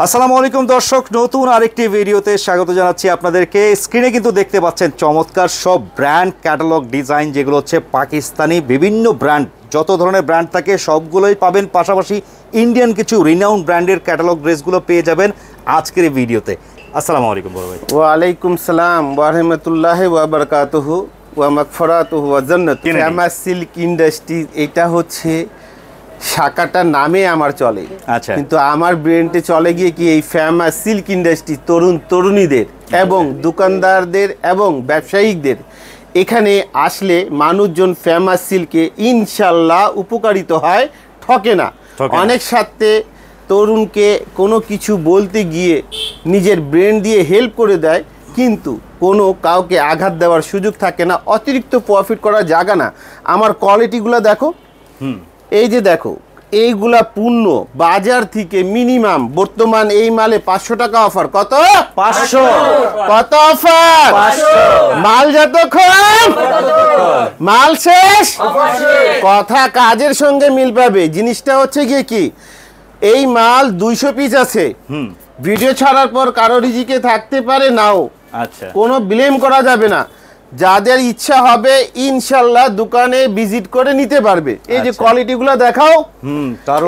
আসসালামু আলাইকুম দর্শক, নতুন আরেকটি ভিডিওতে স্বাগত জানাচ্ছি আপনাদেরকে। স্ক্রিনে কিন্তু দেখতে পাচ্ছেন চমৎকার সব ব্র্যান্ড ক্যাটালগ ডিজাইন, যেগুলো হচ্ছে পাকিস্তানি বিভিন্ন ব্র্যান্ড, যত ধরনের ব্র্যান্ড থাকে সবগুলোই পাবেন। পাশাপাশি ইন্ডিয়ান কিছু রিনাউন্ড ব্র্যান্ডের ক্যাটালগ ড্রেসগুলো পেয়ে যাবেন আজকের এই ভিডিওতে। আসসালামু আলাইকুম বড় ভাই। ওয়ালাইকুম সালাম ওয়া রাহমাতুল্লাহি ওয়া বারাকাতুহু ওয়া মাগফিরাতুহু ওয়া জান্নাত। ফেমাস সিল্ক ইন্ডাস্ট্রি, এটা হচ্ছে শাখাটা নামে আমার চলে, আচ্ছা, কিন্তু আমার ব্র্যান্ডে চলে গিয়ে কি এই ফেমাস সিল্ক ইন্ডাস্ট্রি তরুণ তরুণীদের এবং দোকানদারদের এবং ব্যবসায়িকদের এখানে আসলে মানুষজন ফেমাস সিল্কে ইনশাল্লাহ উপকারিত হয়, ঠকে না। অনেক সাথে তরুণকে কোনো কিছু বলতে গিয়ে নিজের ব্রেন দিয়ে হেল্প করে দেয়, কিন্তু কোনো কাউকে আঘাত দেওয়ার সুযোগ থাকে না, অতিরিক্ত প্রফিট করার জায়গা না। আমার কোয়ালিটিগুলো দেখো, এই যে দেখো, এইগুলা পূর্ণ বাজার থেকে মিনিমাম বর্তমান এই মালে 500 টাকা অফার। কত? 500। কত অফার? 500। মাল যতক্ষণ মাল শেষ, কথা কাজের সঙ্গে মিল পাবে। জিনিসটা হচ্ছে গিয়ে কি, এই মাল 200 পিস আছে, ভিডিও ছাড়ার পর কারো রিজিকে থাকতে পারে নাও, আচ্ছা, কোনো ব্লেম করা যাবে না। যাদের ইচ্ছা হবে ইনশাল্লাহ দোকানে ভিজিট করে নিতে পারবে। এই যে কোয়ালিটিগুলো দেখাও,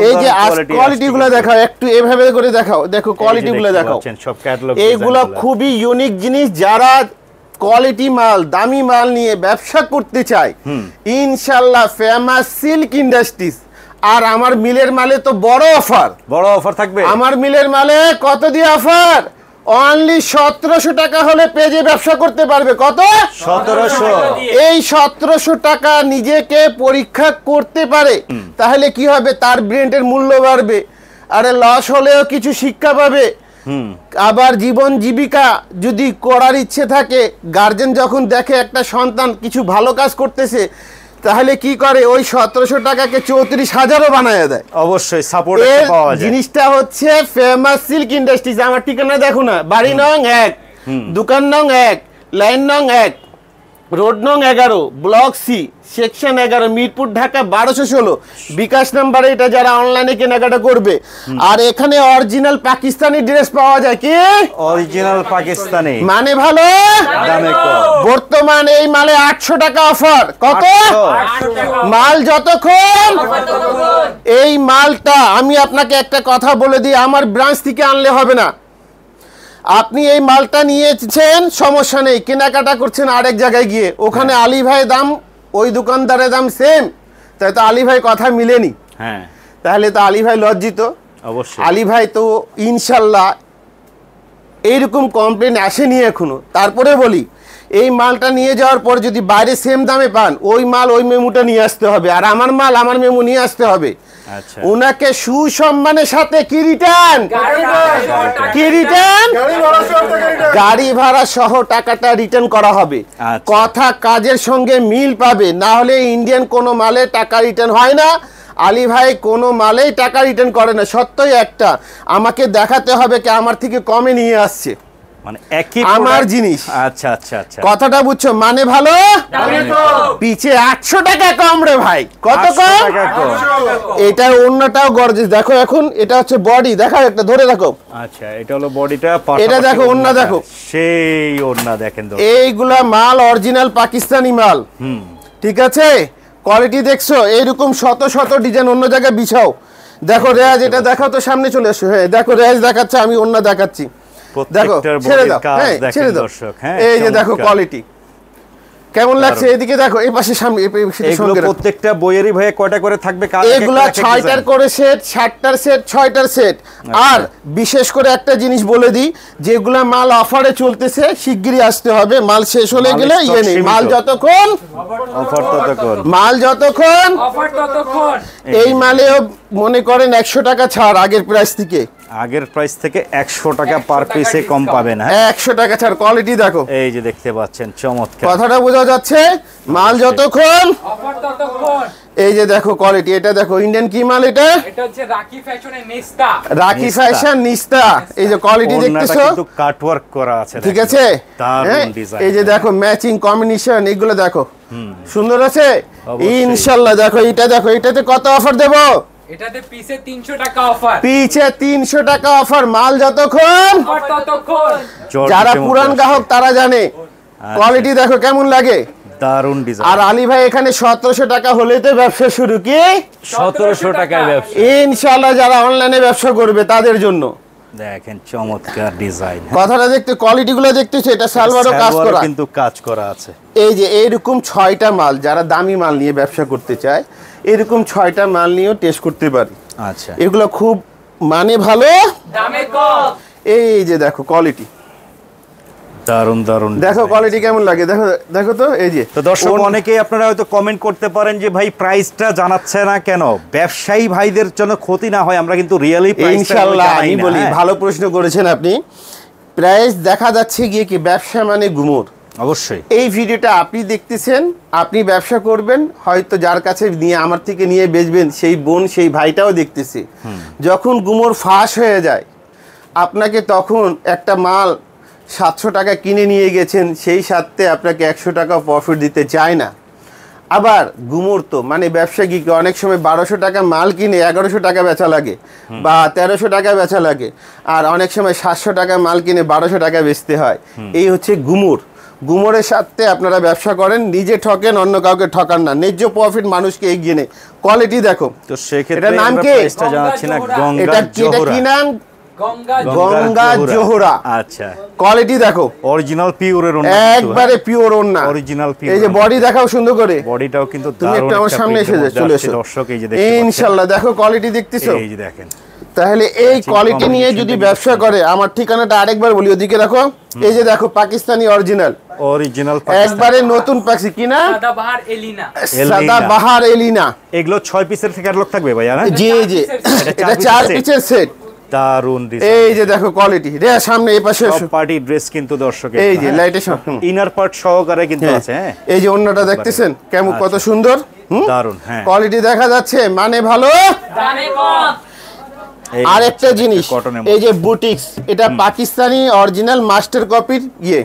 এই যে কোয়ালিটিগুলো দেখাও, একটু এভাবে করে দেখাও, দেখো কোয়ালিটিগুলো দেখাও, এইগুলো খুবই ইউনিক জিনিস। যারা কোয়ালিটি মাল, দামি মাল নিয়ে ব্যবসা করতে চায়, ইনশাল্লাহ ফেমাস সিল্ক ইন্ডাস্ট্রিজ। আর আমার মিলের মালে তো বড় অফার থাকবে। আমার মিলের মালে কত দিয়ে অফার? অনলি 1700 টাকা হলে পেজে ব্যবসা করতে পারবে। কত? 1700। এই 1700 টাকা নিজেকে পরীক্ষা করতে পারে, তাহলে কি হবে, তার ব্র্যান্ডের মূল্য বাড়বে, আরে লস হলেও কিছু শিক্ষা পাবে। আবার জীবন জীবিকা যদি করার ইচ্ছে থাকে, গার্জেন যখন দেখে একটা সন্তান কিছু ভালো কাজ করতেছে, তাহলে কি করে, ওই 1700 টাকাকে 34,000ও বানায় দেয়। অবশ্যই সাপোর্ট পাওয়া যায়। জিনিসটা হচ্ছে ফেমাস সিল্ক ইন্ডাস্ট্রিজ। আমার ঠিকানা দেখো না, বাড়ি নং 1, দোকান নং 1, লাইন নং 1, রোড নং 11, block C, section 11, Mirpur, Dhaka 1216। BKash নাম্বারে এটা যারা অনলাইনে কেনাকাটা করবে। আর এখানে অরিজিনাল পাকিস্তানি ড্রেস পাওয়া যায়। কি অরিজিনাল পাকিস্তানি, মানে ভালো, দামে কম। বর্তমানে এই মালে 800 টাকা অফার। কত? মাল যতক্ষণ এই মালটা, আমি আপনাকে একটা কথা বলে দিই, আমার ব্রাঞ্চ থেকে আনলে হবে না। আপনি এই মালটা নিয়েছেন, সমস্যা নেই, কেনাকাটা করছেন আরেক জায়গায় গিয়ে, ওখানে আলী ভাই দাম, ওই দোকানদারের দাম সেম, তাই তো আলী ভাই কথা মিলেনি, তাহলে তো আলী ভাই লজ্জিত। অবশ্যই আলী ভাই তো ইনশাল্লাহ এইরকম কমপ্লেন আসেনি এখনো। তারপরে বলি, এই মালটা নিয়ে যাওয়ার পর যদি বাইরে সেম দামে পান, ওই মাল ওই মেমুটা নিয়ে আসতে হবে, আর আমার মাল আমার মেমু নিয়ে আসতে হবে। ওনাকে সুসম্মানের সাথে কি রিটার্ন, গাড়ি ভাড়া সহ টাকাটা রিটার্ন করা হবে। কথা কাজের সঙ্গে মিল পাবে, না হলে ইন্ডিয়ান কোনো মালে টাকা রিটার্ন হয় না। আলী ভাই কোনো মালেই টাকা রিটার্ন করে না। সত্যই একটা, আমাকে দেখাতে হবে কি আমার থেকে কমে নিয়ে আসছে, মানে একই আমার জিনিস। আচ্ছা আচ্ছা আচ্ছা, কথাটা বুঝছো, মানে ভালো, পিছে 800 টাকা কম রে ভাই। কত কম? এটা অন্যটাও গর্জিয়াস। দেখো এখন এটা হচ্ছে বডি, দেখো একটা ধরে রাখো। আচ্ছা, এটা হলো বডিটা, এটা দেখো, অন্য দেখো, সেই অন্য দেখেন তো, এইগুলা মাল অরিজিনাল পাকিস্তানি মাল। ঠিক আছে, কোয়ালিটি দেখছো, এইরকম শত শত ডিজাইন অন্য জায়গায় বিছাও। দেখো রেয়াজ, এটা দেখাও তো, সামনে চলে আসো। হ্যাঁ দেখো, রেয়াজ দেখাচ্ছে, আমি অন্য দেখাচ্ছি। দেখো, ছেড়ে দাও, হ্যাঁ ছেড়ে দাও। এই যে দেখো কোয়ালিটি কেমন লাগছে, এদিকে দেখো, এই পাশে সামনে, প্রত্যেকটা বইয়েরই ভাই কয়টা করে থাকবে? এগুলা 6টার করে সেট, 7টার সেট, 6টার সেট। আর বিশেষ করে একটা জিনিস বলে দিই, যেগুলা মাল অফারে চলতেছে শিগগিরই আসতে হবে, মাল শেষ হলে গেলে ইয়ে নেই। মাল যতক্ষণ অফার ততক্ষণ, মাল যতক্ষণ অফার ততক্ষণ। এই মালেও মনে করেন 100 টাকা ছাড় আগের প্রাইস থেকে, 100 টাকা পার পিসে কম পাবেন। হ্যাঁ, 100 টাকা ছাড়। কোয়ালিটি দেখো, এই যে দেখতে পাচ্ছেন, চমৎকার। কথাটা বোঝা যাচ্ছে, মাল যতক্ষণ অফার ততক্ষণ। এই যে দেখো কোয়ালিটি, এটা দেখো ইন্ডিয়ান কি মাল, এটা হচ্ছে রাকি ফ্যাশনের নিস্তা, রাকি ফ্যাশন নিস্তা। এই যে কোয়ালিটি দেখতেছো, কিন্তু কাট ওয়ার্ক করা আছে, ঠিক আছে। এই যে দেখো ম্যাচিং কম্বিনেশন, এগুলো দেখো সুন্দর আছে ইনশাআল্লাহ। দেখো এটা, দেখো এটাতে কত অফার দেবো? এটাতে পিসে 300 টাকা অফার। পিছে 300 টাকা অফার, মাল যতক্ষণ অফার ততক্ষণ। যারা পুরান গ্রাহক তারা জানে। কোয়ালিটি দেখো কেমন লাগে, দারুন ডিজাইন। আর আলী ভাই এখানে 1700 টাকা হলেই তো ব্যবসা শুরু। কি 1700 টাকায় ব্যবসা। ইনশাআল্লাহ যারা অনলাইনে ব্যবসা করবে তাদের জন্য দেখেন চমৎকার ডিজাইন। কথাটা দেখতে, কোয়ালিটি গুলো দেখতেছে, এটা সালোয়ারও কাজ করা, কিন্তু কাজ করা আছে। এই যে এইরকম 6টা মাল, যারা দামি মাল নিয়ে ব্যবসা করতে চায় এরকম 6টা মাল নিয়েও টেস্ট করতে পারি। আচ্ছা, এগুলো খুব মানে ভালো, দামে কম। এই যে দেখো কোয়ালিটি, দারুন দারুন। দেখো কোয়ালিটি কেমন লাগে, দেখো দেখো তো। এই যে তো দর্শক অনেকেই আপনারা হয়তো কমেন্ট করতে পারেন যে ভাই প্রাইসটা জানাচ্ছে না কেন। ব্যবসায়ী ভাইদের জন্য ক্ষতি না হয়, আমরা কিন্তু রিয়েলি ইনশাআল্লাহ আমি বলি, ভালো প্রশ্ন করেছেন আপনি। প্রাইস দেখা যাচ্ছে গিয়ে কি ব্যবসা মানে গুমর। অবশ্যই এই ভিডিওটা আপনি দেখতেছেন, আপনি ব্যবসা করবেন, হয়তো যার কাছে নিয়ে আমার থেকে নিয়ে বেচবেন সেই বোন সেই ভাইটাও দেখতেছে। যখন গুমর ফাঁস হয়ে যায় আপনাকে, তখন একটা মাল 700 টাকা কিনে নিয়ে গেছেন, সেই সাথে আপনাকে 100 টাকা প্রফিট দিতে চায় না। আবার গুমর তো মানে ব্যবসায়ীকে অনেক সময় 1200 টাকা মাল কিনে 1100 টাকা বেচা লাগে, বা 1300 টাকা বেচা লাগে, আর অনেক সময় 700 টাকা মাল কিনে 1200 টাকা বেচতে হয়। এই হচ্ছে গুমর। গুমরের সাথে আপনারা ব্যবসা করেন, নিজে ঠকেন, অন্য কাউকে ঠকান না, ন্যায্য প্রফিট মানুষকে এগিয়ে নেই। কোয়ালিটি দেখো। তো সেক্ষেত্রে এটার নাম কি? প্রাইসটা জানাচ্ছি না, এটা গঙ্গা কি নাম? গঙ্গা গঙ্গা জোহরা। আচ্ছা, কোয়ালিটি দেখো, অরিজিনাল পিওরের ওন্না, একবারে পিওর ওন্না, অরিজিনাল পিওর। এই যে বডি দেখাও সুন্দর করে, বডিটাও কিন্তু তুমি দারুণ। একটু আমার সামনে এসে যাও, চলে এসো দর্শক, এই যে দেখতে পাচ্ছেন, ইনশাআল্লাহ দেখো কোয়ালিটি দেখতেছো। এই যে দেখেন, তাহলে এই কোয়ালিটি নিয়ে যদি ব্যবসা করে, আমার ঠিকানাটা আরেকবার বলি, ওদিকে রাখো। এই যে দেখো পাকিস্তানি অরিজিনাল, অরিজিনাল একবারে নতুন পাখি, কি না? সাদাবাহার এলিনা। সাদাবাহার এলিনা। এগুলো 6 পিসের থেকে ক্যাটালগ থাকবে ভাই, হ্যাঁ? জি জি, এটা 4 পিসের সেট। দারুন ডিজাইন। এই যে দেখো কোয়ালিটি, রে সামনে এই পাশে এসো। সব পার্টি ড্রেস কিন্তু দর্শকের, এই যে লাইটে সব ইনার পার্ট সহকারে কিন্তু আছে, হ্যাঁ। এই যে ওন্নাটা দেখতেছেন কেমন, কত সুন্দর। দারুন, হ্যাঁ। কোয়ালিটি দেখা যাচ্ছে, মানে ভালো, দামে কম। আর একটা জিনিস, কটনের এই যে বুটিক্স, এটা পাকিস্তানি অরিজিনাল মাস্টার কপির ইয়ে।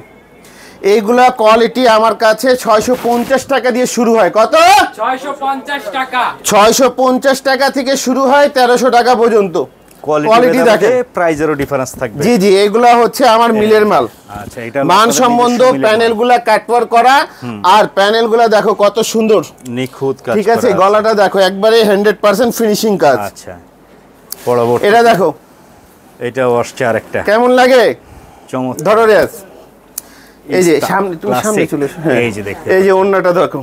এইগুলা কোয়ালিটি আমার কাছে 650 টাকা দিয়ে শুরু হয়। কত? 650 টাকা। 650 টাকা থেকে শুরু হয় 1300 টাকা পর্যন্ত। কোয়ালিটি দেখে প্রাইজেরও ডিফারেন্স থাকবে। জি জি, এগুলা হচ্ছে আমার মিলের মাল। আচ্ছা, এটা মান সম্বন্ধ, প্যানেলগুলা কাটওয়ার করা, আর প্যানেলগুলা দেখো কত সুন্দর, নিখুঁত কাজ। ঠিক আছে। গলাটা দেখো একবারে 100% ফিনিশিং কাজ। আচ্ছা, পরবর্তী এটা দেখো, এটাও আসছে আরেকটা, কেমন লাগে? চমৎকার। ধরো রেস, এই যে সামনে, তুমি সামনে চলে এসো। হ্যাঁ, এই যে দেখতে, এই যে ওন্নাটা দেখো,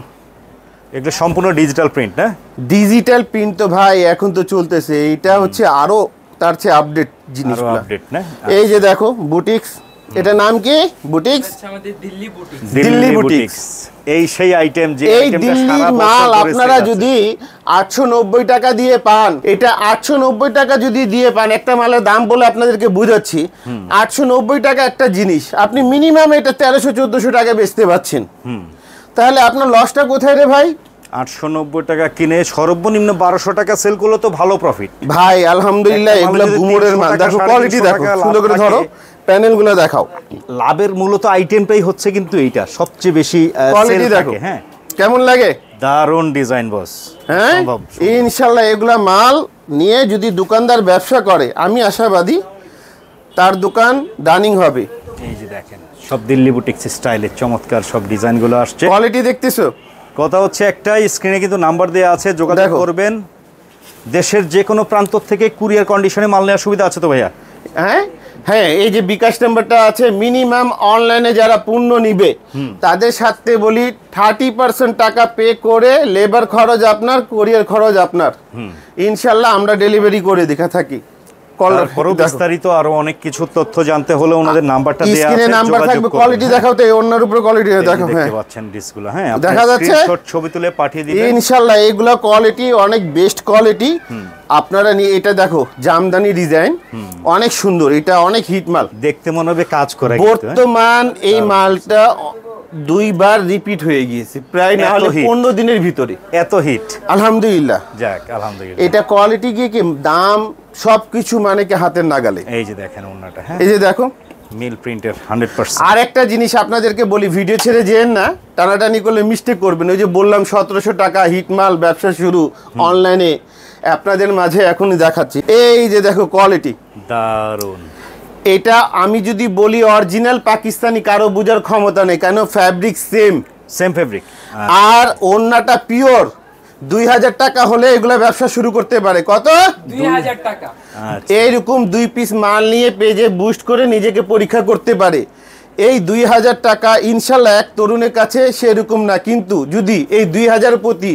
এগুলো সম্পূর্ণ ডিজিটাল প্রিন্ট, না? ডিজিটাল প্রিন্ট তো ভাই এখন তো চলতেছে, এটা হচ্ছে আরো তার চেয়ে আপডেট জিনিসগুলো। আপডেট, না? এই যে দেখো বুটিক্স, এটা নাম কি? বুটিক্স, আচ্ছা, আমাদের দিল্লি বুটিক। দিল্লি বুটিক্স। এই সেই আইটেম যে এই আইটেমটা দিল্লির সারা বছর মাল ধরে আপনারা sale আছে। যদি 890 টাকা দিয়ে পান, এটা 890 টাকা যদি দিয়ে পান, একটা মালের দাম বলে আপনাদেরকে বুঝাচ্ছি, 890 টাকা একটা জিনিস আপনি মিনিমাম এটা 1300-1400 টাকা বেচতে পাচ্ছেন। তাহলে আপনার লসটা কোথায় রে ভাই? 890 টাকা কিনে সর্বনিম্ন 1200 টাকা সেল করলে তো ভালো প্রফিট ভাই আলহামদুলিল্লাহ। একটা এগুলো মালে যদি গুমরের 300 মাল, টাকা, দেখো 350 কোয়ালিটি দেখো, টাকা লাভ সুন্দর করে ধরো, থাকে। প্যানেলগুলো দেখাও। লাভের মূলত আইটেমটাই হচ্ছে কিন্তু এইটা সবচেয়ে বেশি কোয়ালিটি সেল দেখো থাকে, হ্যাঁ। কেমন লাগে? দারুন ডিজাইন বস, হ্যাঁ ইনশাল্লাহ। এগুলা মাল নিয়ে যদি দোকানদার ব্যবসা করে, আমি আশাবাদী তার দোকান রানিং হবে। এই যে দেখেন, সব দিল্লি বুটিক স্টাইলের চমৎকার সব ডিজাইনগুলো আসছে। কোয়ালিটি দেখতেছো? কথা হচ্ছে একটাই, স্ক্রিনে কিন্তু নাম্বার দেওয়া আছে, যোগাযোগ দেখো। করবেন। দেশের যে কোনো প্রান্ত থেকে কুরিয়ার কন্ডিশনে মাল নেওয়ার সুবিধা আছে তো ভাইয়া? হ্যাঁ হ্যাঁ, এই যে বিকাশ নাম্বারটা আছে, মিনিমাম অনলাইনে যারা পণ্য নিবে তাদের সাথে বলি 30% টাকা পে করে লেবার খরচ আপনার, কুরিয়ার খরচ আপনার। ইনশাল্লাহ আমরা ডেলিভারি করে দেখা থাকি। তারপরও বিস্তারিত আরো অনেক কিছু তথ্য জানতে হলে ওনাদের নাম্বারটা দেয়া আছে, স্ক্রিনে নাম্বার যোগাযোগ থাকবে। করবেন। কোয়ালিটি দেখাও তো, এই অন্যের উপরে কোয়ালিটি এই যে দেখো। হ্যাঁ, দেখতে পাচ্ছেন ডিসগুলো, হ্যাঁ, আপনি দেখা যাচ্ছে? স্ক্রিনশট ছবি তুলে পাঠিয়ে দিবেন। ইনশাল্লাহ এগুলা কোয়ালিটি অনেক বেস্ট কোয়ালিটি। আপনারা নিয়ে এটা দেখো, জামদানি ডিজাইন অনেক সুন্দর, এটা অনেক হিট মাল। দেখতে মনে হবে কাজ করা কিন্তু, হ্যাঁ। বর্তমান এই মালটা 2 বার রিপিট হয়ে গিয়েছে, প্রায় না হলে এত hit। 15 দিনের ভিতরে। এত হিট, আলহামদুলিল্লাহ। যাক আলহামদুলিল্লাহ। এটা কোয়ালিটি গিয়ে কি দাম সবকিছু মানে কি হাতের নাগালে। এই যে দেখেন ওন্নাটা, হ্যাঁ। এই যে দেখো মিল প্রিন্টের 100%। আর একটা জিনিস আপনাদেরকে বলি, ভিডিও ছেড়ে যেন না, টানাটানি করলে মিস্টেক করবেন। ওই যে বললাম 1700 টাকা হিটমাল, ব্যবসা শুরু অনলাইনে আপনাদের মাঝে এখনই দেখাচ্ছি। এই যে দেখো কোয়ালিটি দারুন। এটা আমি যদি বলি অরিজিনাল পাকিস্তানি, কারো বোঝার ক্ষমতা নেই, কেন ফ্যাব্রিক সেম ফেব্রিক। আর ওন্নাটা পিওর। 2000 টাকা হলে এগুলা ব্যবসা শুরু করতে পারে। কত? 2000 টাকা। আচ্ছা, এইরকম 2 পিস মাল নিয়ে পেজে বুস্ট করে নিজেকে পরীক্ষা করতে পারে। এই 2000 টাকা ইনশাল্লাহ এক তরুণের কাছে সেরকম না, কিন্তু যদি এই 2000 প্রতি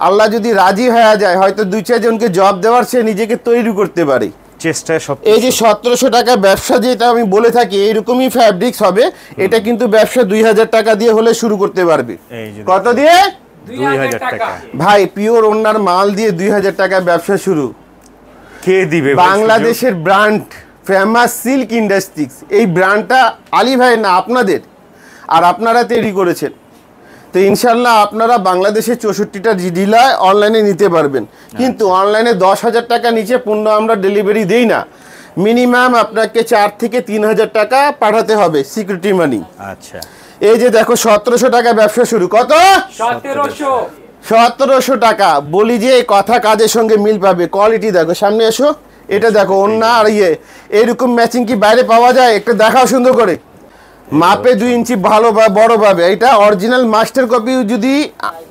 আল্লাহ যদি রাজি হয়ে যায়, হয়তো 2-4 জনকে জব দেওয়ার সে নিজেকে তৈরি করতে পারে। চেষ্টায় সব। এই যে 1700 টাকা ব্যবসা যেটা আমি বলে থাকি, এইরকমই ফ্যাব্রিক্স হবে। এটা কিন্তু ব্যবসা 2000 টাকা দিয়ে হলে শুরু করতে পারবে। এই যে কত দিয়ে? 2000 টাকা। ভাই পিওর ওনার মাল দিয়ে 2000 টাকা ব্যবসা শুরু। কে দিবে? বাংলাদেশের ব্র্যান্ড ফেমাস সিল্ক ইন্ডাস্ট্রিজ, এই ব্র্যান্ডটা আলী ভাই না আপনাদের, আর আপনারা তৈরি করেছেন। তো ইনশাল্লাহ আপনারা বাংলাদেশের 64টা জেলায় অনলাইনে নিতে পারবেন, কিন্তু অনলাইনে 10,000 টাকা নিচে পণ্য আমরা ডেলিভারি দেই না। মিনিমাম আপনাকে 4 থেকে 3000 টাকা পাঠাতে হবে সিকিউরিটি মানি। আচ্ছা, এই যে দেখো 1700 টাকা ব্যবসা শুরু। কত? 1700। 1700 টাকা। বলি যে কথা কাজের সঙ্গে মিল পাবে। কোয়ালিটি দেখো, সামনে এসো, এটা দেখো ওন্না আর এরকম ম্যাচিং কি বাইরে পাওয়া যায়? একটু দেখাও সুন্দর করে, মাপে 2 ইঞ্চি ভালো বা বড় পাবে। এটা অরিজিনাল মাস্টার কপি যদি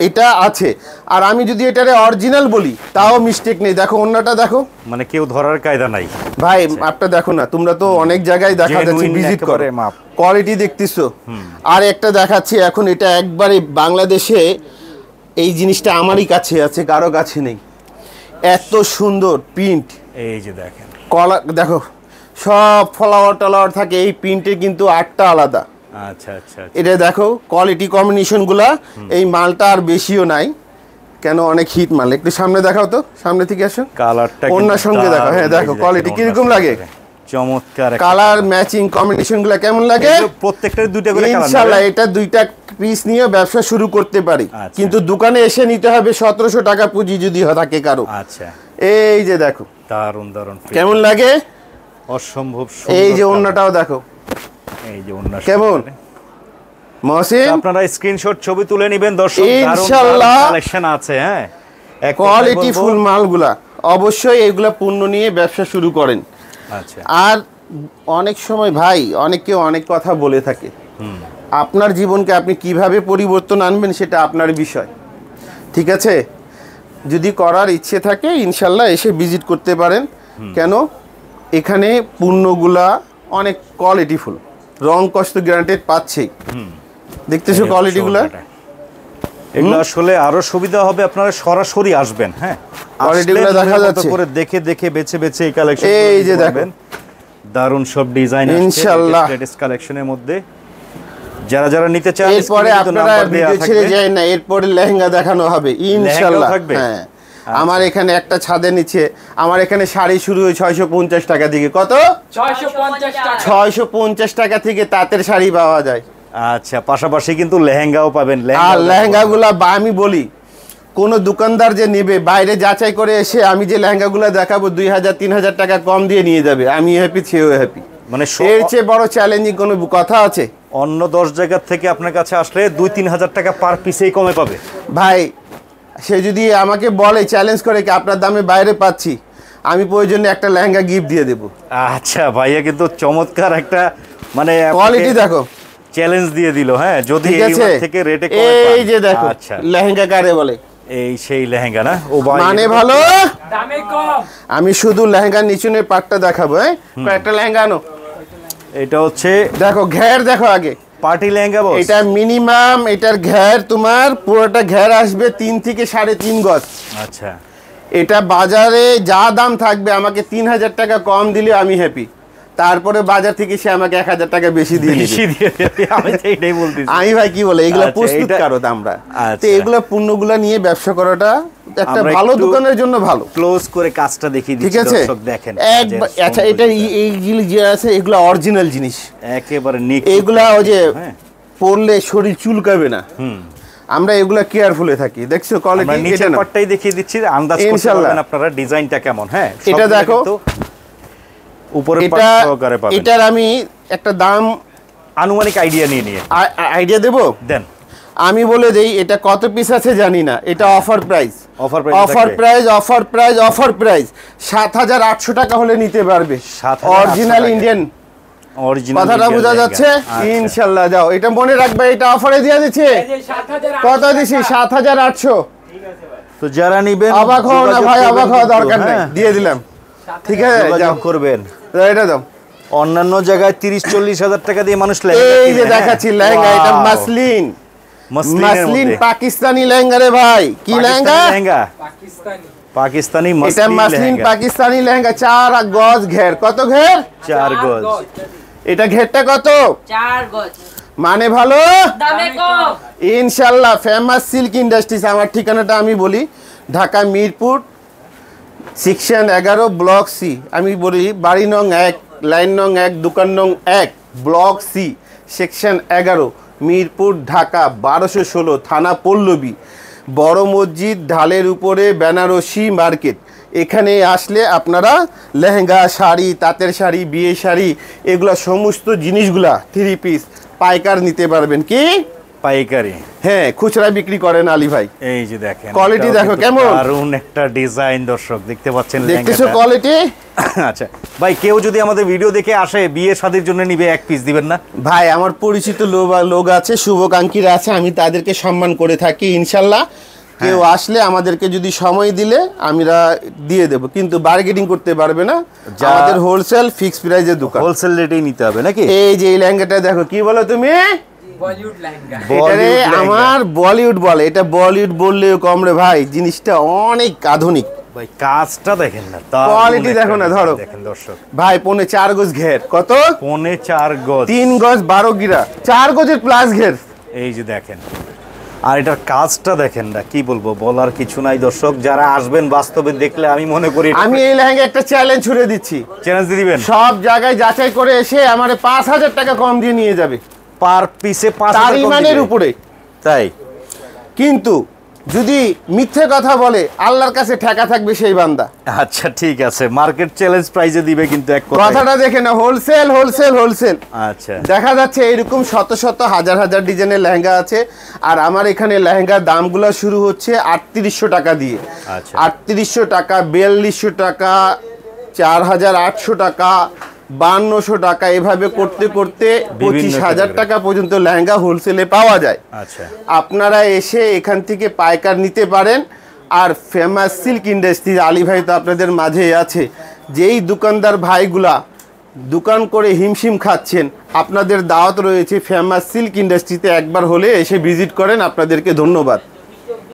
এটা আছে, আর আমি যদি এটারে অরিজিনাল বলি তাও মিস্টেক নেই। দেখো ওন্নাটা দেখো, মানে কেউ ধরার কায়দা নাই ভাই মাপটা দেখো না, তোমরা তো অনেক জায়গায় দেখা যাচ্ছে Genuine ভিজিট করে একেবারে মাপ। কোয়ালিটি দেখতেছো। আর একটা দেখাচ্ছি এখন, এটা একবারে বাংলাদেশে এই জিনিসটা আমারই কাছে আছে, কারো কাছে নেই। এত সুন্দর প্রিন্ট। এই যে দেখেন, কলা দেখো, সব ফ্লাওয়ার টালাওয়ার থাকে। এই প্রিন্টের কিন্তু 8টা আলাদা। আচ্ছা আচ্ছা, এটা দেখো কোয়ালিটি কম্বিনেশনগুলা, এই মালটা আর বেশিও নাই, কেন অনেক হিট মাল। একটু সামনে দেখাও তো, সামনে থেকে আসো, কালারটা ওন্নার সঙ্গে দেখো। হ্যাঁ দেখো কোয়ালিটি কিরকম লাগে, চমৎকার কালার ম্যাচিং কম্বিনেশনগুলা কেমন লাগে। প্রত্যেকটার দুইটা করে কালার। ইনশাআল্লাহ এটা 2টা পিস নিয়ে ব্যবসা শুরু করতে পারি, আচ্ছা। কিন্তু দোকানে এসে নিতে হবে 1700 টাকা পুঁজি যদি থাকে কারো। আচ্ছা, এই যে দেখো দারুন দারুন, কেমন লাগে। অসম্ভব এই যে সুন্দর ওন্নাটাও দেখো এই যে ওন্না কেমন। মহসিন আপনারা স্ক্রিনশট ছবি তুলে নেবেন দর্শক, ইনশাআল্লাহ কালেকশন আছে। হ্যাঁ, এক কোয়ালিটি ফুল মালগুলা অবশ্যই এইগুলা পণ্য নিয়ে ব্যবসা শুরু করেন। আচ্ছা, আর অনেক সময় ভাই অনেকে অনেক কথা বলে থাকে, আপনার জীবনকে আপনি কিভাবে পরিবর্তন আনবেন সেটা আপনার বিষয়। ঠিক আছে, যদি করার ইচ্ছে থাকে ইনশাল্লাহ এসে ভিজিট করতে পারেন। কেন এখানে পণ্যগুলা অনেক কোয়ালিটিফুল, রং কষ্ট গ্যারান্টেড পাচ্ছেই। দেখতেছো কোয়ালিটিগুলা, এগুলো আসলে আরো সুবিধা হবে, আপনারা সরাসরি আসবেন। হ্যাঁ, কোয়ালিটিগুলো দেখা যাচ্ছে করে দেখে দেখে বেছে বেছে এই কালেকশন। এই যে দেখেন দারুন সব ডিজাইন আছে ইনশাআল্লাহ লেটেস্ট কালেকশনের মধ্যে। যারা যারা নিতে চান এরপরে আপনারা ভিডিও ছেড়ে যায় না, এরপরে লেহেঙ্গা দেখানো হবে ইনশাআল্লাহ। হ্যাঁ, আমার এখানে একটা ছাদের নিচে আমার এখানে শাড়ি শুরু হয় 650 টাকা থেকে। কত? 650 টাকা। 650 টাকা থেকে তাঁতের শাড়ি পাওয়া যায়। আচ্ছা, পাশাপাশি কিন্তু লেহেঙ্গাও পাবেন। আর লেহেঙ্গাগুলা আমি বলি, কোন দোকানদার যে নেবে বাইরে যাচাই করে এসে আমি যে লেহেঙ্গাগুলো দেখাবো 2000-3000 টাকা কম দিয়ে নিয়ে যাবে। আমি হ্যাপি, সেও হ্যাপি। মানে এর চেয়ে বড় চ্যালেঞ্জিং কোনো কথা আছে? অন্য 10 জায়গা থেকে আপনার কাছে আসলে 2-3 হাজার টাকা পার পিসেই কমে পাবে ভাই। সে যদি আমাকে বলে চ্যালেঞ্জ করে কি আপনার দামে বাইরে পাচ্ছি, আমি প্রয়োজনে একটা লেহেঙ্গা গিফট দিয়ে দেবো। আচ্ছা, ভাইয়া কিন্তু চমৎকার একটা মানে কোয়ালিটি দেখো, চ্যালেঞ্জ দিয়ে দিল। হ্যাঁ, যদি ঠিক আছে, এই থেকে রেটে কমে এই যে দেখো আচ্ছা, লেহেঙ্গা কারে বলে, এই সেই লেহেঙ্গা না? ও ভাই মানে ভালো। দামে কম। আমি শুধু লেহেঙ্গার নিচুনের পাটটা দেখাবো। হ্যাঁ, কয়েকটা লেহেঙ্গা আনো। এটা হচ্ছে দেখো ঘের দেখো আগে, পার্টি লেহেঙ্গা বস। এটা মিনিমাম এটার ঘের তোমার পুরোটা ঘের আসবে 3 থেকে 3.5 গজ। আচ্ছা, এটা বাজারে যা দাম থাকবে আমাকে 3000 টাকা কম দিলে আমি হ্যাপি। তারপরে বাজার থেকে সে আমাকে 1000 টাকা বেশি দিয়ে দিবে। আমি তো এটাই বলতেছি। আমি ভাই কি বলে এগুলা আচ্ছা, প্রস্তুতকারক আমরা। আচ্ছা। তো এগুলা পণ্যগুলা নিয়ে ব্যবসা করাটা একটা আমরা ভালো একটু দোকানের জন্য ভালো। ক্লোজ করে কাজটা দেখিয়ে ঠিক দিচ্ছি আছে, দর্শক দেখেন। আচ্ছা এটা এইগুলি যে আছে এগুলা অরিজিনাল জিনিস, একেবারে নিক। এগুলা ওই যে হ্যাঁ, পরলে শরীর চুলকাবে না। আমরা এগুলা কেয়ারফুলে থাকি। দেখছো কোয়ালিটি, আমরা নিচের পাটটাই দেখিয়ে দিচ্ছি, আন্দাজ করতে ইনশাআল্লাহ। পারবেন আপনারা ডিজাইনটা কেমন। হ্যাঁ, এটা সবগুলো দেখো। কিন্তু উপরে এটা পাট সহকারে পাবেন। এটার আমি একটা দাম আনুমানিক আইডিয়া নিয়ে আইডিয়া দেবো। দেন। আমি বলে দেই এটা কত পিস আছে জানি না, এটা offer price. Offer price offer price 7,800 টাকা হলে নিতে পারবে। 7,800 অরিজিনাল টাকা। ইন্ডিয়ান, অরিজিনাল কথাটা বোঝা যাচ্ছে? ইনশাল্লাহ যাও, এটা মনে রাখবে, এটা অফারে দিয়ে দিচ্ছে। এই যে 7,800 কত দিছি? 7,800। তো যারা নিবেন অবাক হও না ভাই, যোগাযোগ অবাক হওয়া করবেন দরকার কিন্তু, নেই, হ্যাঁ। দিয়ে দিলাম। ঠিক আছে, যাও যোগাযোগ করবেন। এটা দাও। অন্যান্য জায়গায় 30-40 হাজার টাকা দিয়ে মানুষ এই যে দেখাচ্ছি লেহেঙ্গা, এটা মাসলিন মাসলিন পাকিস্তানি লেহেঙ্গা রে ভাই। কি লেহেঙ্গা? পাকিস্তানি। এটা মাসলিন পাকিস্তানি লেহেঙ্গা, 4 গজ ঘের। কত ঘের? 4 গজ। এটা ঘেরটা কত? 4 গজ। মানে ভালো, দামে কম। ইনশাল্লাহ। Famous silk industries. আমার ঠিকানাটা আমি বলি, Dhaka Mirpur section 11 block C. আমি বলি বাড়ি নং 1, লাইন নং 1, দোকান নং 1, block C, section 11, Mirpur, Dhaka 1216, থানা পল্লবী, বড় মসজিদ ঢালের উপরে, বেনারসি মার্কেট। এখানে আসলে আপনারা লেহেঙ্গা, শাড়ি, তাঁতের শাড়ি, বিয়ে শাড়ি, এগুলা সমস্ত জিনিসগুলা 3 পিস পাইকার নিতে পারবেন। কি পাইকারি? হ্যাঁ, খুচরা বিক্রি করেন আলী ভাই। এই যে দেখেন কোয়ালিটি দেখো কেমন দারুণ একটা ডিজাইন। দর্শক দেখতে পাচ্ছেন দেখতেছো লেহেঙ্গাটা। কোয়ালিটি? আচ্ছা ভাই, কেউ যদি আমাদের ভিডিও দেখে আসে বিয়ে শাদীর জন্য নিবে, 1 পিস দিবেন না? ভাই আমার পরিচিত লোক আছে, শুভকাঙ্ক্ষীরা আছে, আমি তাদেরকে সম্মান করে থাকি ইনশাল্লাহ। কেউ আসলে আমাদেরকে যদি সময় দিলে আমরা দিয়ে দেব, কিন্তু বার্গেনিং করতে পারবে না। আমাদের হোলসেল ফিক্স প্রাইজের দোকান, হোলসেল রেটেই নিতে হবে নাকি? এই যে এই লেহেঙ্গাটা দেখো, কি বলো তুমি? বলিউড লেহেঙ্গা। এটারে বলিউড লেহেঙ্গা। আমার বলিউড বলে, এটা বলিউড বললেও কম রে ভাই, জিনিসটা অনেক আধুনিক। ভাই কাজটা দেখেন না, কোয়ালিটি দেখো না, ধরো দেখেন দর্শক। ভাই 4.5 গজ ঘের। কত? 4.5 গজ। 3 গজ 12 গিরা, 4 গজের প্লাস ঘের। এই যে দেখেন, আর এটার কাজটা দেখেন না, কি বলবো, বলার কিছু নাই দর্শক। যারা আসবেন বাস্তবে দেখলে আমি মনে করি আমি এই লেহেঙ্গা একটা চ্যালেঞ্জ ছুড়ে দিচ্ছি, চ্যালেঞ্জ দিয়ে দিবেন। সব জায়গায় যাচাই করে এসে আমার 5,000 টাকা কম দিয়ে নিয়ে যাবে, পার পিসে 5 তার ইমানের উপরে। তাই? কিন্তু যদি মিথ্যে কথা বলে, আল্লাহর কাছে ঠেকা থাকবে সেই বান্দা। আচ্ছা ঠিক আছে, মার্কেট চ্যালেঞ্জ প্রাইজে দিবে কিন্তু এক কথা। কথাটা দেখে না, হোলসেল হোলসেল হোলসেল। আচ্ছা দেখা যাচ্ছে এরকম শত শত হাজার হাজার ডিজাইনের লেহেঙ্গা আছে, আর আমার এখানে লেহেঙ্গার দামগুলো শুরু হচ্ছে 3800 টাকা দিয়ে। আচ্ছা। 3800 টাকা, 4200 টাকা, 4800 টাকা, 5200 টাকা, এভাবে করতে করতে 25,000 টাকা পর্যন্ত লেহেঙ্গা হোলসেলে পাওয়া যায়। আচ্ছা। আপনারা এসে এখান থেকে পাইকার নিতে পারেন। আর ফেমাস সিল্ক ইন্ডাস্ট্রি, আলী ভাই তো আপনাদের মাঝে আছে, যেই দোকানদার ভাইগুলা দোকান করে হিমশিম খাচ্ছেন, আপনাদের দাওয়াত রয়েছে ফেমাস সিল্ক ইন্ডাস্ট্রিতে একবার হলে এসে ভিজিট করেন। আপনাদেরকে ধন্যবাদ।